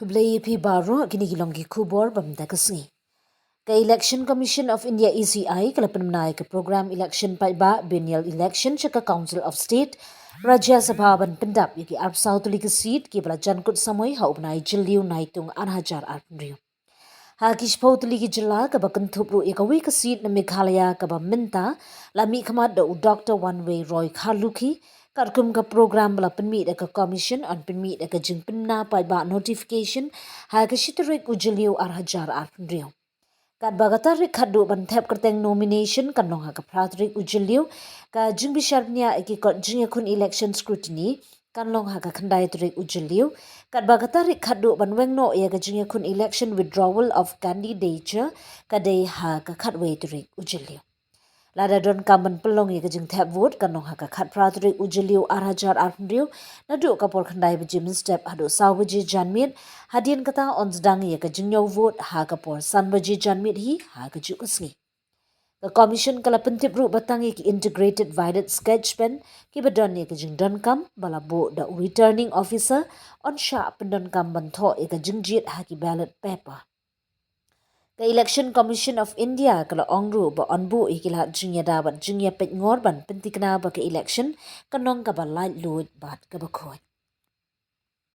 Kublai pi baro kini gilongi kubor bamda kasni. Ka Election Commission of India ECI kala Pynbna ke program election ba biennial election chaka Council of State Rajya Sabha ban Punjab yaki Arab South League seat ki bala jankut samoi ha upnai jiliu naitung 1000 arpnriu. Ha kishpau tuli ki jila ka ba kentupru ikawi ka seat na Meghalaya ka ba minta la mi khamat da Dr. One Way Roy Khaluki Karkum ka program bala penmi da ka commission on penmi da ka jing Pynbna ba notification ha ka shitrik ujiliu 1000 arpnriu. Kat bagata rik khadu ban thep kerteng nomination kan long ha ka pratrik ujiliu ka jing bisharnya ki kot jing kun election scrutiny kan long ha ka khandai trik ujiliu kat bagata rik khadu ban wengno ya ka jing kun election withdrawal of candidature ka dei ha ka khatwe trik ujiliu lada don kaman pelong ya ka jing thep vote kan long ha ka khat pratrik ujiliu 1000 arpnriu na du ka por khandai bji min step hadu sawji janmit hadin kata onsdang ya ka jing yo vote ha ka por sanbaji janmit hi ha ka ju kasngi the commission kala pentip ru batangi ki integrated guided sketch pen ki badon ya ka jing don kam bala bo the returning officer on sha pendon kam ban tho ya ka jing jit ha ki ballot paper The Election Commission of India kala ongru ba onbu ikila jingya da ba jingya pet ngor ban pentikna ba ke election kanong ka ba light load bat ka ba khoi